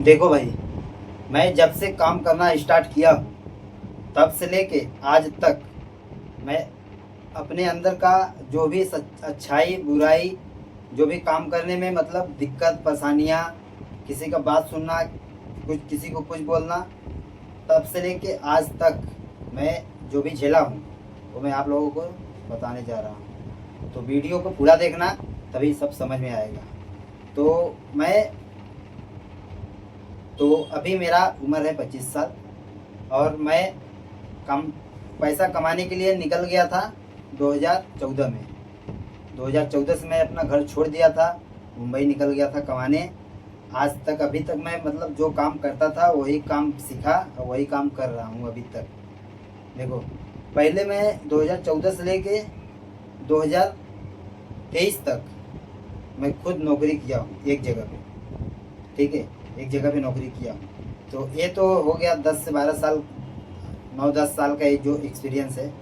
देखो भाई, मैं जब से काम करना स्टार्ट किया हूँ तब से लेके आज तक मैं अपने अंदर का जो भी अच्छाई बुराई, जो भी काम करने में मतलब दिक्कत परेशानियाँ, किसी का बात सुनना, कुछ किसी को कुछ बोलना, तब से लेके आज तक मैं जो भी झेला हूँ वो मैं आप लोगों को बताने जा रहा हूँ। तो वीडियो को पूरा देखना, तभी सब समझ में आएगा। तो मैं तो अभी मेरा उम्र है 25 साल और मैं कम पैसा कमाने के लिए निकल गया था 2014 में। 2014 से मैं अपना घर छोड़ दिया था, मुंबई निकल गया था कमाने। आज तक अभी तक मैं मतलब जो काम करता था वही काम सीखा और वही काम कर रहा हूँ अभी तक। देखो, पहले मैं 2014 से लेके 2023 तक मैं खुद नौकरी किया हूँ एक जगह पे। ठीक है, एक जगह पे नौकरी किया हूँ। तो ये तो हो गया 10 से 12 साल, 9-10 साल का ये जो एक्सपीरियंस है,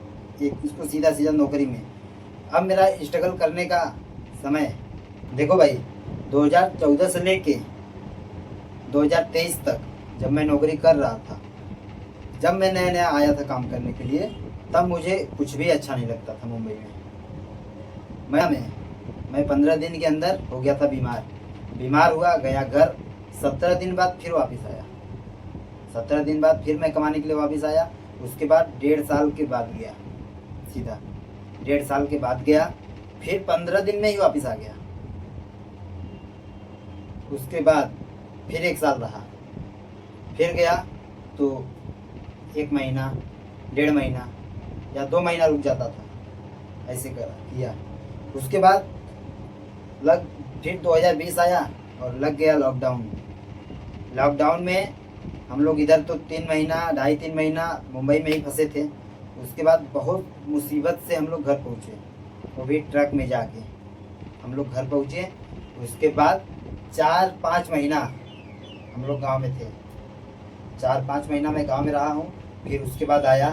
ये इसको सीधा सीधा नौकरी में। अब मेरा स्ट्रगल करने का समय है। देखो भाई, 2014 से लेके 2023 तक जब मैं नौकरी कर रहा था, जब मैं नया नया आया था काम करने के लिए, तब मुझे कुछ भी अच्छा नहीं लगता था मुंबई में। मैं 15 दिन के अंदर हो गया था बीमार हुआ, गया घर। 17 दिन बाद फिर वापस आया। 17 दिन बाद फिर मैं कमाने के लिए वापस आया। उसके बाद 1.5 साल के बाद गया, सीधा 1.5 साल के बाद गया। फिर 15 दिन में ही वापस आ गया। उसके बाद फिर 1 साल रहा, फिर गया तो 1 महीना, 1.5 महीना या 2 महीना रुक जाता था, ऐसे करा किया। उसके बाद फिर 2020 आया और लग गया लॉकडाउन में हम लोग इधर तो 3 महीना, 2.5-3 महीना मुंबई में ही फंसे थे। उसके बाद बहुत मुसीबत से हम लोग घर पहुँचे, वो भी ट्रक में जाके हम लोग घर पहुँचे। उसके बाद 4-5 महीना हम लोग गांव में थे। 4-5 महीना मैं गांव में रहा हूँ। फिर उसके बाद आया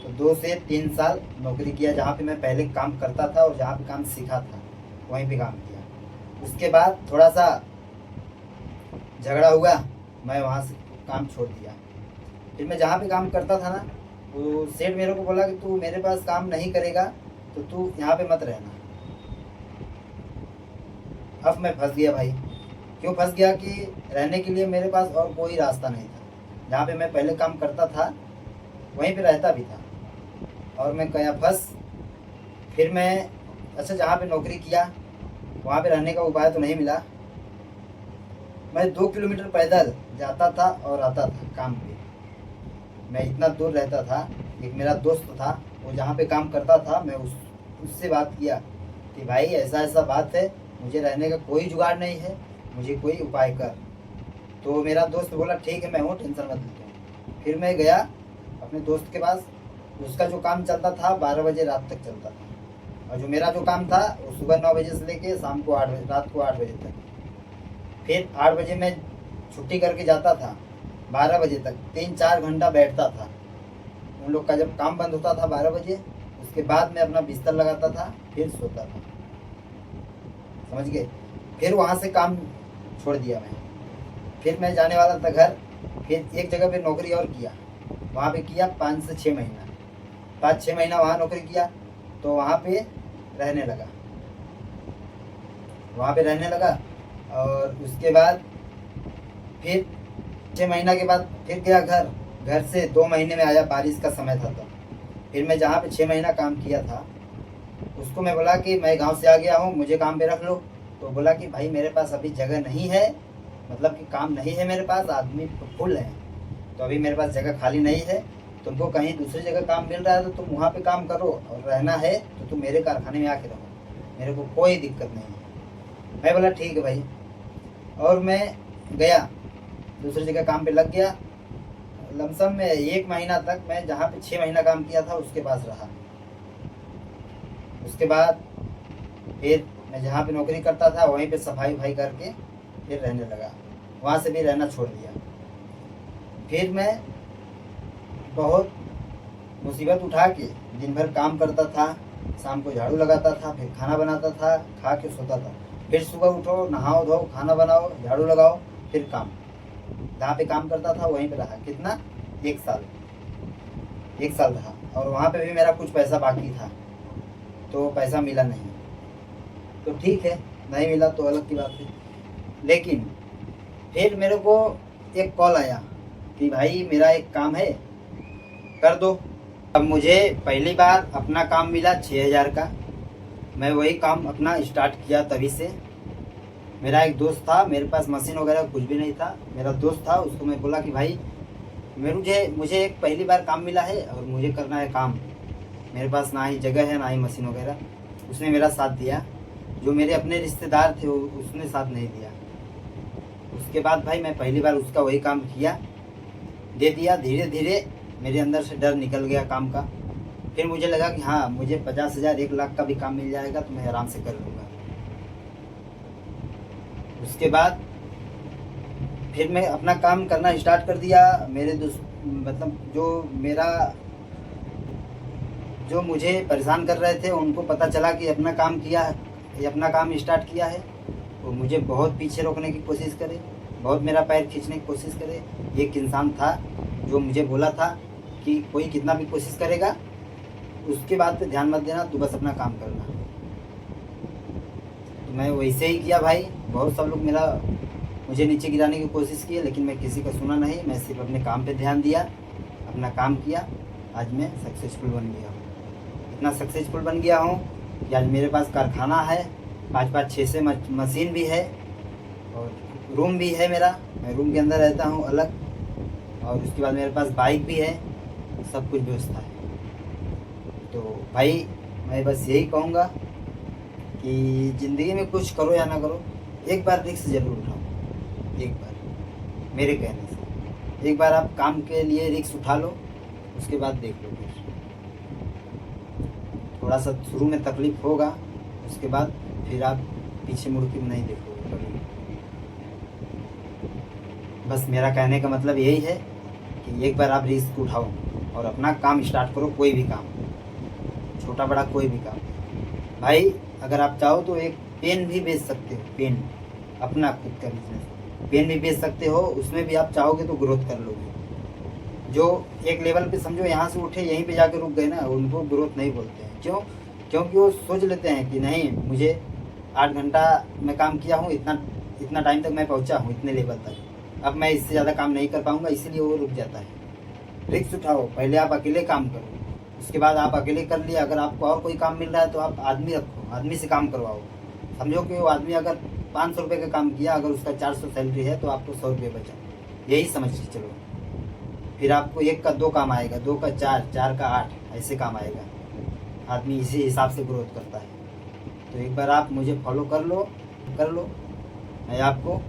तो 2 से 3 साल नौकरी किया, जहाँ पे मैं पहले काम करता था और जहाँ पे काम सीखा था वहीं पे काम किया। उसके बाद थोड़ा सा झगड़ा हुआ, मैं वहाँ से काम छोड़ दिया। फिर मैं जहाँ पे काम करता था ना, वो सेठ मेरे को बोला कि तू मेरे पास काम नहीं करेगा तो तू यहाँ पे मत रहना। अब मैं फंस गया भाई। क्यों फंस गया कि रहने के लिए मेरे पास और कोई रास्ता नहीं था। जहाँ पे मैं पहले काम करता था वहीं पे रहता भी था, और मैं गया फंस। फिर मैं जहाँ पे नौकरी किया वहाँ पे रहने का उपाय तो नहीं मिला। मैं 2 किलोमीटर पैदल जाता था और आता था काम पे। मैं इतना दूर रहता था। एक मेरा दोस्त था, वो जहाँ पे काम करता था, मैं उससे बात किया कि भाई ऐसा ऐसा बात है, मुझे रहने का कोई जुगाड़ नहीं है, मुझे कोई उपाय कर। तो मेरा दोस्त बोला ठीक है, मैं हूँ, टेंशन मत लो। फिर मैं गया अपने दोस्त के पास। उसका जो काम चलता था 12 बजे रात तक चलता था, और जो मेरा जो काम था वो सुबह 9 बजे से लेके शाम को 8 बजे, रात को 8 बजे तक। फिर 8 बजे मैं छुट्टी करके जाता था, 12 बजे तक 3-4 घंटा बैठता था। उन लोग का जब काम बंद होता था 12 बजे, उसके बाद मैं अपना बिस्तर लगाता था, फिर सोता था। समझ गए? फिर वहाँ से काम छोड़ दिया मैं। फिर मैं जाने वाला था घर। फिर एक जगह पे नौकरी और किया, वहाँ पे किया 5 से 6 महीना। 5-6 महीना वहाँ नौकरी किया, तो वहाँ पे रहने लगा। और उसके बाद फिर 6 महीना के बाद फिर गया घर से 2 महीने में आया, बारिश का समय था तब। फिर मैं जहाँ पे 6 महीना काम किया था, उसको मैं बोला कि मैं गांव से आ गया हूँ, मुझे काम पे रख लो। तो बोला कि भाई मेरे पास अभी जगह नहीं है, मतलब कि काम नहीं है मेरे पास, आदमी फुल है, तो अभी मेरे पास जगह खाली नहीं है। तुमको कहीं दूसरी जगह काम मिल रहा है तो तुम वहाँ पे काम करो, और रहना है तो तुम मेरे कारखाने में आके रहो, मेरे को कोई दिक्कत नहीं है। मैं बोला ठीक है भाई, और मैं गया दूसरी जगह काम पे लग गया। लमसम में 1 महीना तक मैं जहाँ पे 6 महीना काम किया था उसके पास रहा। उसके बाद फिर मैं जहाँ पे नौकरी करता था वहीं पे सफाई वफाई करके फिर रहने लगा, वहाँ से भी रहना छोड़ दिया। फिर मैं बहुत मुसीबत उठा के दिन भर काम करता था, शाम को झाड़ू लगाता था, फिर खाना बनाता था, खा के सोता था। फिर सुबह उठो, नहाओ धो, खाना बनाओ, झाड़ू लगाओ, फिर काम। जहाँ पे काम करता था वहीं पे रहा। कितना? 1 साल। 1 साल रहा और वहाँ पे भी मेरा कुछ पैसा बाकी था, तो पैसा मिला नहीं। तो ठीक है, नहीं मिला तो अलग की बात है। लेकिन फिर मेरे को एक कॉल आया कि भाई मेरा एक काम है, कर दो। अब मुझे पहली बार अपना काम मिला 6,000 का। मैं वही काम अपना स्टार्ट किया तभी से। मेरा एक दोस्त था, मेरे पास मशीन वगैरह कुछ भी नहीं था। मेरा दोस्त था, उसको मैं बोला कि भाई मुझे एक पहली बार काम मिला है और मुझे करना है काम। मेरे पास ना ही जगह है ना ही मशीन वगैरह। उसने मेरा साथ दिया। जो मेरे अपने रिश्तेदार थे उसने साथ नहीं दिया। उसके बाद भाई मैं पहली बार उसका वही काम किया, दे दिया। धीरे धीरे मेरे अंदर से डर निकल गया काम का। फिर मुझे लगा कि हाँ, मुझे 50,000 1 लाख का भी काम मिल जाएगा तो मैं आराम से कर लूँगा। उसके बाद फिर मैं अपना काम करना स्टार्ट कर दिया। मेरे दोस्त मतलब जो मुझे परेशान कर रहे थे उनको पता चला कि अपना काम किया है, ये अपना काम स्टार्ट किया है, तो मुझे बहुत पीछे रोकने की कोशिश करे, बहुत मेरा पैर खींचने की कोशिश करे। एक इंसान था जो मुझे बोला था कि कोई कितना भी कोशिश करेगा उसके बाद पे ध्यान मत देना, तू बस अपना काम करना। तो मैं वैसे ही किया भाई। बहुत सब लोग मुझे नीचे गिराने की कोशिश की, लेकिन मैं किसी का सुना नहीं। मैं सिर्फ अपने काम पे ध्यान दिया, अपना काम किया। आज मैं सक्सेसफुल बन गया हूँ। इतना सक्सेसफुल बन गया हूँ कि आज मेरे पास कारखाना है, 5-5 6 मशीन भी है और रूम भी है मेरा। मैं रूम के अंदर रहता हूँ अलग। और उसके बाद मेरे पास बाइक भी है, सब कुछ व्यवस्था है। तो भाई मैं बस यही कहूँगा कि ज़िंदगी में कुछ करो या ना करो, एक बार रिस्क ज़रूर उठाओ। एक बार, मेरे कहने से एक बार आप काम के लिए रिस्क उठा लो, उसके बाद देख लो। फिर थोड़ा सा शुरू में तकलीफ होगा, उसके बाद फिर आप पीछे मुड़ के नहीं देखोगे कभी। बस मेरा कहने का मतलब यही है कि एक बार आप रिस्क उठाओ और अपना काम स्टार्ट करो। कोई भी काम, छोटा बड़ा कोई भी काम। भाई अगर आप चाहो तो एक पेन भी बेच सकते हो। पेन, अपना खुद का बिजनेस, पेन भी बेच सकते हो। उसमें भी आप चाहोगे तो ग्रोथ कर लोगे। जो एक लेवल पे समझो यहाँ से उठे यहीं पे जाके रुक गए ना, उनको ग्रोथ नहीं बोलते हैं। क्यों? क्योंकि वो सोच लेते हैं कि नहीं, मुझे 8 घंटा मैं काम किया हूँ, इतना टाइम तक मैं पहुँचा हूँ, इतने लेवल तक, अब मैं इससे ज़्यादा काम नहीं कर पाऊँगा, इसीलिए वो रुक जाता है। रिस्क उठाओ, पहले आप अकेले काम करो, उसके बाद आप अकेले कर लिया। अगर आपको और कोई काम मिल रहा है तो आप आदमी रखो, आदमी से काम करवाओ। समझो कि वो आदमी अगर 500 रुपये का काम किया, अगर उसका 400 सैलरी है तो आपको 100 रुपये बचा। यही समझ के चलो। फिर आपको 1 का 2 काम आएगा, 2 का 4, 4 का 8, ऐसे काम आएगा। आदमी इसी हिसाब से ग्रोथ करता है। तो एक बार आप मुझे फॉलो कर लो, मैं आपको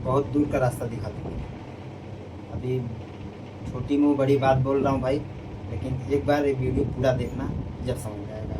बहुत दूर का रास्ता दिखा दूँगा। अभी छोटी मुँह बड़ी बात बोल रहा हूँ भाई, लेकिन एक बार ये वीडियो पूरा देखना, जब समझ में आएगा।